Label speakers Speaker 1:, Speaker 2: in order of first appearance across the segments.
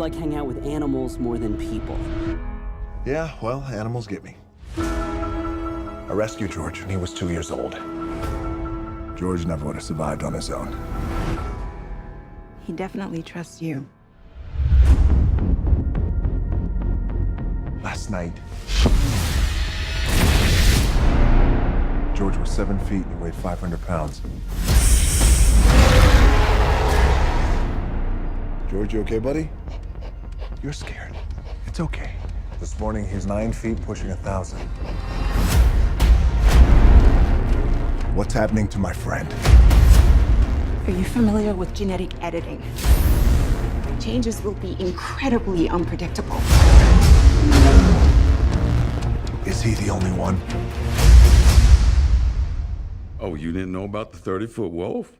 Speaker 1: like hanging out with animals more than people.
Speaker 2: Yeah, well, animals get me. I rescued George when he was 2 years old. George never would have survived on his own.
Speaker 3: He definitely trusts you.
Speaker 2: Last night, George was 7 feet and he weighed 500 pounds. George, you okay, buddy? You're scared. It's okay. This morning, he's 9 feet, pushing 1,000. What's happening to my friend?
Speaker 3: Are you familiar with genetic editing? Changes will be incredibly unpredictable.
Speaker 2: Is he the only one?
Speaker 4: Oh, you didn't know about the 30-foot wolf?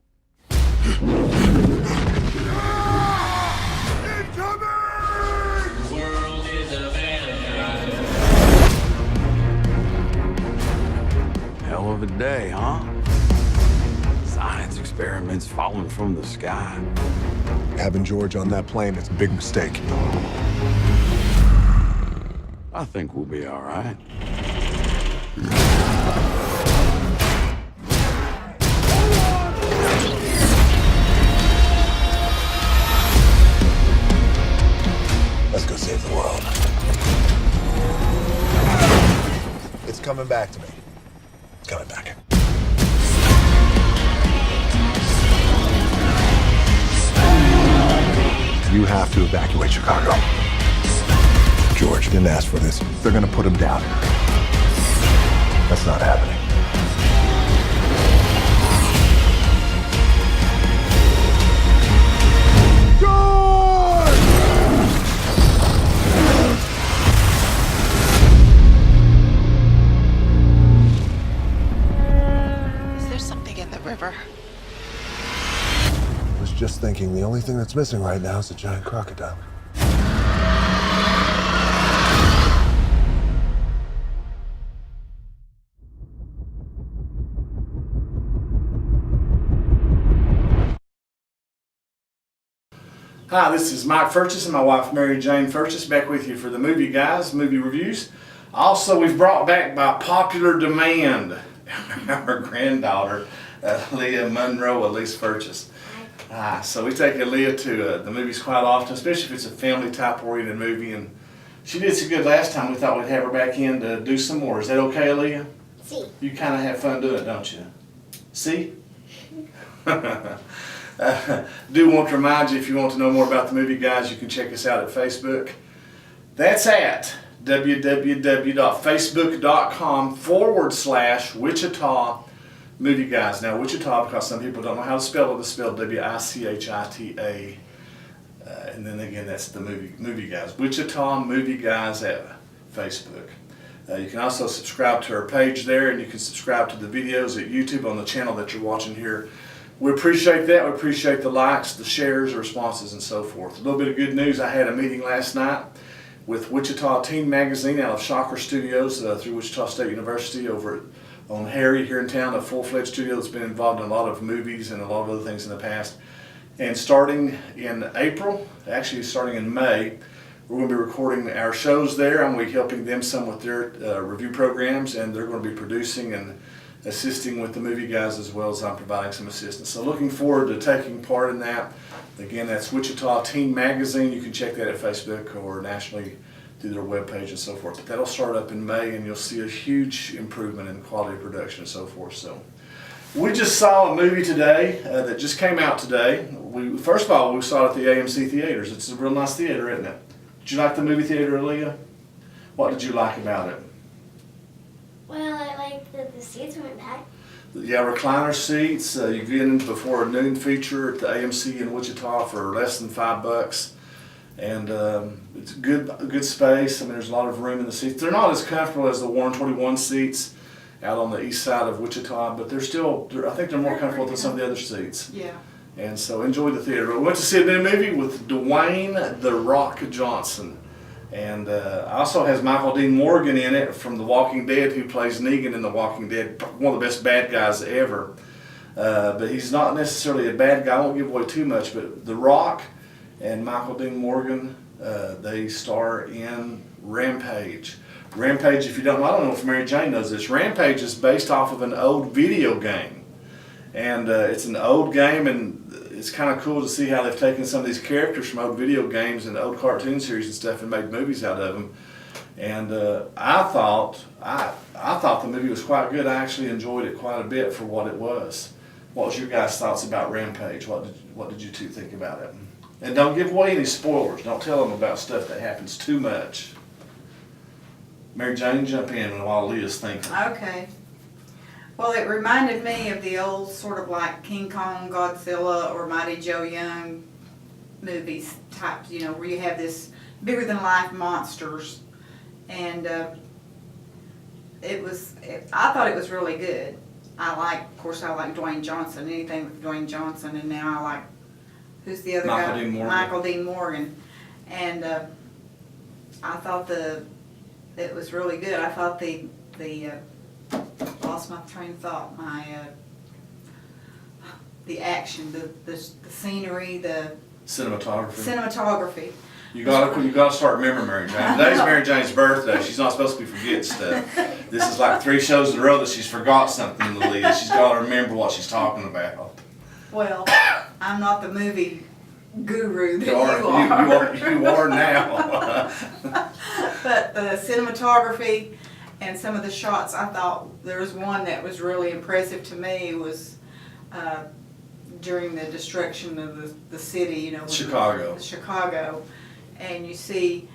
Speaker 4: Hell of a day, huh? Science experiments falling from the sky.
Speaker 2: Having George on that plane is a big mistake.
Speaker 4: I think we'll be all right.
Speaker 2: Let's go save the world. It's coming back to me. It's coming back. You have to evacuate Chicago. George didn't ask for this. They're gonna put him down. That's not happening.
Speaker 3: Is there something in the river?
Speaker 2: I was just thinking the only thing that's missing right now is a giant crocodile.
Speaker 5: Hi, this is Mike Furchess and my wife Mary Jane Furchess back with you for the Movie Guys movie reviews. Also, we've brought back by popular demand our granddaughter, Leah Monroe Elise Furchess. So we take Leah to the movies quite often, especially if it's a family type oriented movie. And she did so good last time, we thought we'd have her back in to do some more. Is that okay, Leah?
Speaker 6: See.
Speaker 5: You kind of have fun doing it, don't you? See? Do want to remind you, if you want to know more about the Movie Guys, you can check us out at Facebook. That's at www.facebook.com/Wichita Movie Guys. Now, Wichita, because some people don't know how to spell it, it's spelled W-I-C-H-I-T-A. And then again, that's the movie Guys. Wichita Movie Guys at Facebook. You can also subscribe to our page there, and you can subscribe to the videos at YouTube on the channel that you're watching here. We appreciate that. We appreciate the likes, the shares, the responses, and so forth. A little bit of good news. I had a meeting last night with Wichita Teen Magazine out of Shocker Studios through Wichita State University over on Harry here in town, a full-fledged studio that's been involved in a lot of movies and a lot of other things in the past. And starting in April, actually starting in May, we're going to be recording our shows there. I'm going to be helping them some with their review programs, and they're going to be producing and assisting with the Movie Guys as well as I'm providing some assistance. So looking forward to taking part in that. Again, that's Wichita Teen Magazine. You can check that at Facebook or nationally through their webpage and so forth. But that'll start up in May, and you'll see a huge improvement in quality of production and so forth. So we just saw a movie today that just came out today. First of all, we saw it at the AMC theaters. It's a real nice theater, isn't it? Did you like the movie theater, Aaliyah? What did you like about it?
Speaker 6: Well, I like that the seats went back.
Speaker 5: Yeah, recliner seats. You get in before a noon feature at the AMC in Wichita for less than $5, and it's good space. I mean, there's a lot of room in the seats. They're not as comfortable as the Warren 21 seats out on the east side of Wichita, but they're still. I think they're more comfortable than some of the other seats.
Speaker 3: Yeah.
Speaker 5: And so enjoy the theater. We went to see a new movie with Dwayne "The Rock" Johnson. And also has Michael Dean Morgan in it from The Walking Dead, who plays Negan in The Walking Dead, one of the best bad guys ever. But he's not necessarily a bad guy. I won't give away too much, but The Rock and Michael Dean Morgan They star in Rampage. Rampage, if you don't know, I don't know if Mary Jane knows this, Rampage is based off of an old video game. And it's an old game, and it's kind of cool to see how they've taken some of these characters from old video games and old cartoon series and stuff and made movies out of them. And I thought the movie was quite good. I actually enjoyed it quite a bit for what it was. What was your guys' thoughts about Rampage? What did you two think about it? And don't give away any spoilers. Don't tell them about stuff that happens too much. Mary Jane, jump in while Leah's thinking.
Speaker 7: Okay. Well, it reminded me of the old sort of like King Kong, Godzilla, or Mighty Joe Young movies type, you know, where you have this bigger than life monsters. And I thought it was really good. Of course I like Dwayne Johnson, anything with Dwayne Johnson, and now I like, who's the other guy?
Speaker 5: Michael Dean Morgan.
Speaker 7: Michael Dean Morgan. And I thought it was really good. I thought lost my train of thought, the action, the scenery, the cinematography.
Speaker 5: You gotta start remembering Mary Jane. Today's Mary Jane's birthday. She's not supposed to be forgetting stuff. This is like 3 shows in a row that she's forgot something to lead. She's gotta remember what she's talking about.
Speaker 7: Well, I'm not the movie guru that you are.
Speaker 5: You are now.
Speaker 7: But the cinematography and some of the shots, I thought there was one that was really impressive to me was during the destruction of the city, you know. Chicago. And you see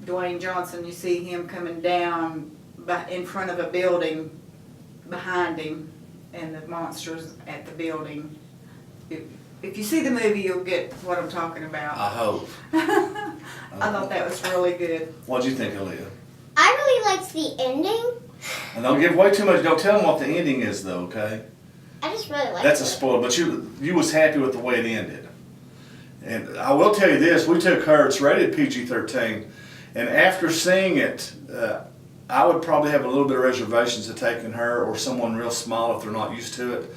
Speaker 7: Dwayne Johnson, you see him coming down in front of a building behind him and the monsters at the building. If you see the movie, you'll get what I'm talking about.
Speaker 5: I hope.
Speaker 7: I thought that was really good.
Speaker 5: What'd you think, Aaliyah?
Speaker 6: I really liked the ending.
Speaker 5: And don't give away too much. Don't tell them what the ending is, though, okay?
Speaker 6: I just really liked it.
Speaker 5: That's a spoiler, but you was happy with the way it ended. And I will tell you this, we took her, it's rated PG-13, and after seeing it, I would probably have a little bit of reservations of taking her or someone real small if they're not used to it.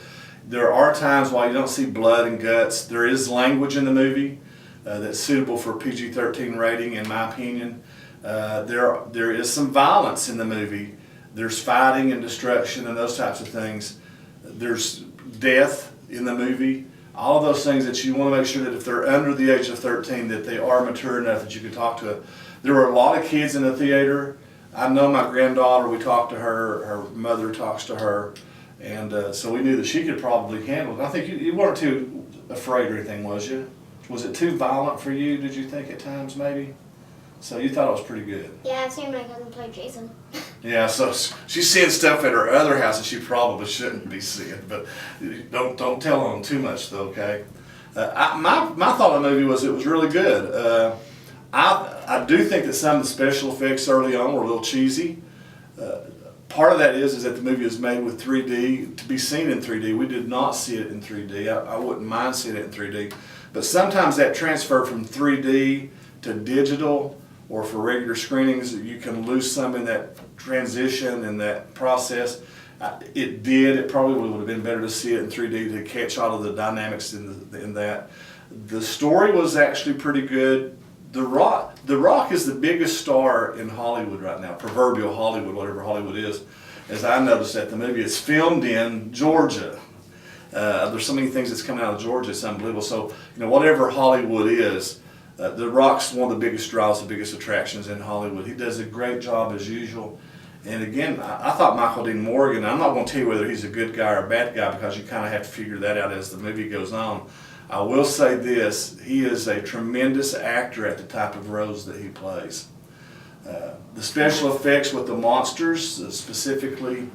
Speaker 5: There are times while you don't see blood and guts, there is language in the movie that's suitable for PG-13 rating, in my opinion. There is some violence in the movie. There's fighting and destruction and those types of things. There's death in the movie. All of those things that you want to make sure that if they're under the age of 13 that they are mature enough that you can talk to. There were a lot of kids in the theater. I know my granddaughter, we talked to her, her mother talks to her, and so we knew that she could probably handle it. I think you weren't too afraid or anything, was you? Was it too violent for you, did you think at times maybe? So you thought it was pretty good.
Speaker 6: Yeah, I've seen my cousin play Jason.
Speaker 5: Yeah, so she's seeing stuff at her other house that she probably shouldn't be seeing, but don't tell them too much though, okay? My thought of the movie was it was really good. I do think that some of the special effects early on were a little cheesy. Part of that is that the movie is made with 3D, to be seen in 3D. We did not see it in 3D. I wouldn't mind seeing it in 3D. But sometimes that transfer from 3D to digital or for regular screenings, you can lose some in that transition and that process. It did. It probably would have been better to see it in 3D to catch all of the dynamics in that. The story was actually pretty good. The Rock is the biggest star in Hollywood right now, proverbial Hollywood, whatever Hollywood is. As I noticed that the movie is filmed in Georgia. There's so many things that's coming out of Georgia, it's unbelievable. So, you know, whatever Hollywood is, The Rock's one of the biggest draws, the biggest attractions in Hollywood. He does a great job as usual. And again, I thought Michael Dean Morgan, I'm not going to tell you whether he's a good guy or a bad guy because you kind of have to figure that out as the movie goes on. I will say this, he is a tremendous actor at the type of roles that he plays. The special effects with the monsters, specifically,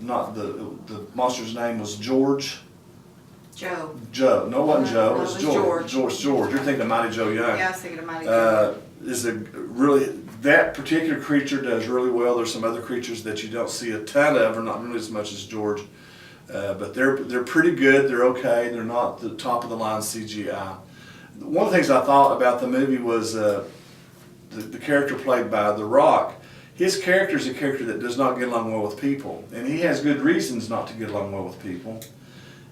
Speaker 5: not the monster's name was George.
Speaker 7: Joe.
Speaker 5: No, it wasn't Joe.
Speaker 7: No,
Speaker 5: It was George. George. You're thinking of Mighty Joe Young.
Speaker 7: Yeah, I was thinking of Mighty Joe.
Speaker 5: That particular creature does really well. There's some other creatures that you don't see a ton of, or not nearly as much as George. But they're pretty good. They're okay. They're not the top of the line CGI. One of the things I thought about the movie was the character played by The Rock. His character is a character that does not get along well with people, and he has good reasons not to get along well with people.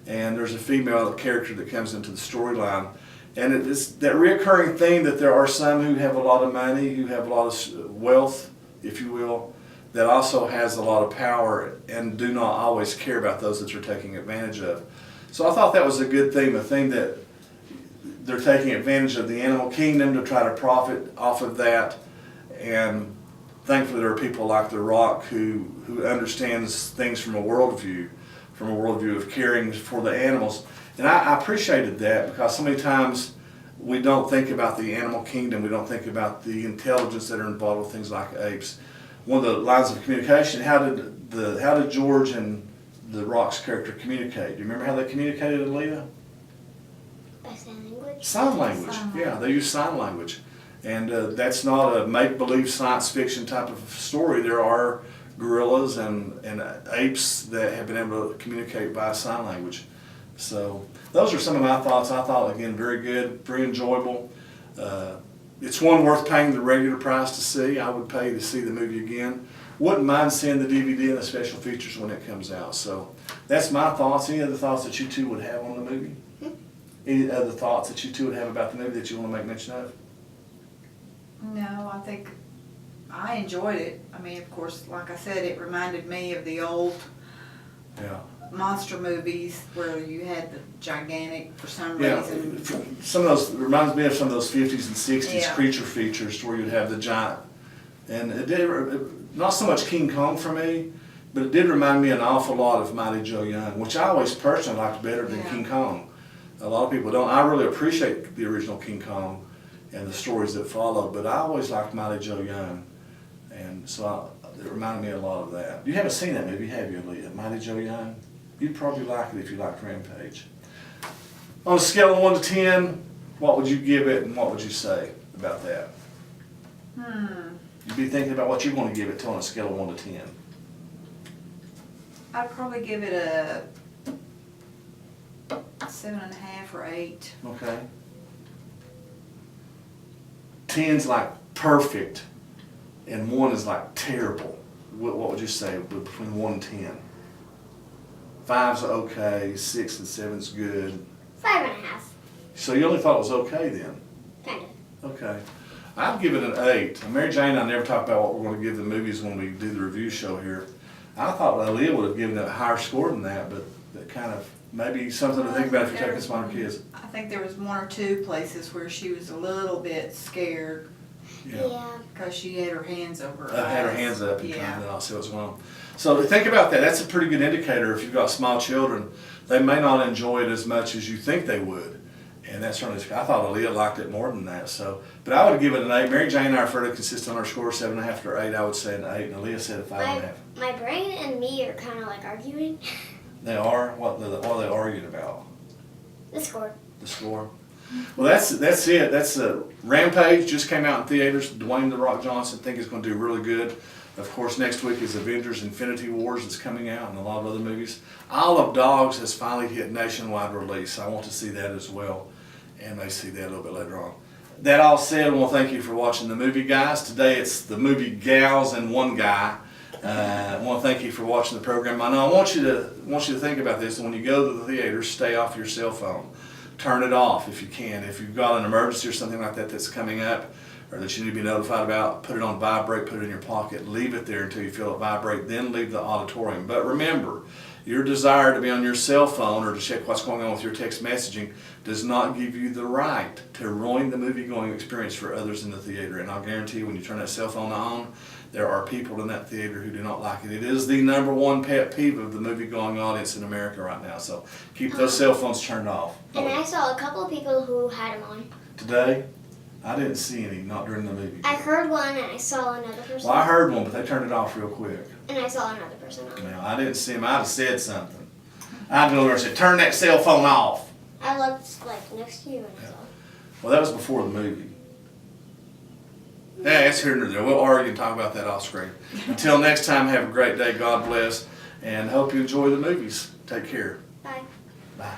Speaker 5: And there's a female character that comes into the storyline, And it's that reoccurring theme that there are some who have a lot of money, who have a lot of wealth, if you will, that also has a lot of power and do not always care about those that they're taking advantage of. So I thought that was a good theme, a theme that they're taking advantage of the animal kingdom to try to profit off of that. And thankfully there are people like The Rock who understands things from a worldview of caring for the animals. And I appreciated that, because so many times we don't think about the animal kingdom, we don't think about the intelligence that are involved with things like apes. One of the lines of communication, how did George and The Rock's character communicate? Do you remember how they communicated, Aaliyah?
Speaker 6: By sign language?
Speaker 5: Sign language, yeah, they use sign language. And that's not a make-believe science fiction type of story. There are gorillas and apes that have been able to communicate by sign language. So those are some of my thoughts. I thought, again, very good, very enjoyable. It's one worth paying the regular price to see. I would pay to see the movie again. Wouldn't mind seeing the DVD and the special features when it comes out. So that's my thoughts. Any other thoughts that you two would have on the movie? Any other thoughts that you two would have about the movie that you want to make mention of?
Speaker 7: No, I think I enjoyed it. I mean, of course, like I said, it reminded me of the old monster movies where you had the gigantic, for some reason.
Speaker 5: Some of those, it reminds me of some of those 50s and 60s
Speaker 7: Yeah.
Speaker 5: creature features where you'd have the giant. And it did, not so much King Kong for me, but it did remind me an awful lot of Mighty Joe Young, which I always personally liked better than King Kong. A lot of people don't. I really appreciate the original King Kong and the stories that followed, but I always liked Mighty Joe Young. And so it reminded me a lot of that. You haven't seen that movie, have you, Leah? Mighty Joe Young? You'd probably like it if you liked Rampage. On a scale of 1 to 10, what would you give it and what would you say about that? You'd be thinking about what you want to give it to on a scale of 1 to 10.
Speaker 7: I'd probably give it a 7.5 or 8.
Speaker 5: Okay. 10's like perfect and 1 is like terrible. What would you say between 1 and 10? 5's okay, 6 and 7's good.
Speaker 6: 5.5.
Speaker 5: So you only thought it was okay then?
Speaker 6: Kind of.
Speaker 5: Okay. I'd give it an 8. Mary Jane and I never talk about what we're going to give the movies when we do the review show here. I thought Aaliyah would have given it a higher score than that, but that kind of maybe something to think about if you're taking smaller kids.
Speaker 7: I think there was 1 or 2 places where she was a little bit scared
Speaker 6: Yeah.
Speaker 7: because she had her hands over her
Speaker 5: I had her
Speaker 7: eyes.
Speaker 5: hands up and trying to not see what's going on. So think about that. That's a pretty good indicator if you've got small children. They may not enjoy it as much as you think they would. And that's certainly, I thought Aaliyah liked it more than that. So, but I would give it an 8. Mary Jane and I are fairly consistent on our score, 7.5 or 8. I would say an 8, and Aaliyah said a 5.5.
Speaker 6: My brain and me are kind of like arguing.
Speaker 5: They are? What are they arguing about?
Speaker 6: The score.
Speaker 5: The score? Well, that's it. That's Rampage just came out in theaters. Dwayne "The Rock" Johnson, think is going to do really good. Of course, next week is Avengers: Infinity Wars that's coming out, and a lot of other movies. Isle of Dogs has finally hit nationwide release. I want to see that as well, and may see that a little bit later on. That all said, I want to thank you for watching the Movie Guys. Today it's the Movie Gals and one guy. I want to thank you for watching the program. I know I want you to think about this. When you go to the theater, stay off your cell phone. Turn it off if you can. If you've got an emergency or something like that that's coming up, or that you need to be notified about, put it on vibrate, put it in your pocket, leave it there until you feel it vibrate, then leave the auditorium. But remember, your desire to be on your cell phone or to check what's going on with your text messaging does not give you the right to ruin the movie-going experience for others in the theater. And I'll guarantee you, when you turn that cell phone on, there are people in that theater who do not like it. It is the #1 pet peeve of the movie-going audience in America right now. So keep those cell phones turned off.
Speaker 6: And I saw a couple of people who had them on.
Speaker 5: Today? I didn't see any, not during the movie.
Speaker 6: I heard one and I saw another person.
Speaker 5: Well, I heard one, but they turned it off real quick.
Speaker 6: And I saw another person on.
Speaker 5: Now, I didn't see him. I'd have said something. I'd go there and said, turn that cell phone off.
Speaker 6: I looked like next to you and I saw.
Speaker 5: Well, that was before the movie. Yeah, it's here and there. We'll argue and talk about that off screen. Until next time, have a great day. God bless. And hope you enjoy the movies. Take care.
Speaker 6: Bye.
Speaker 5: Bye.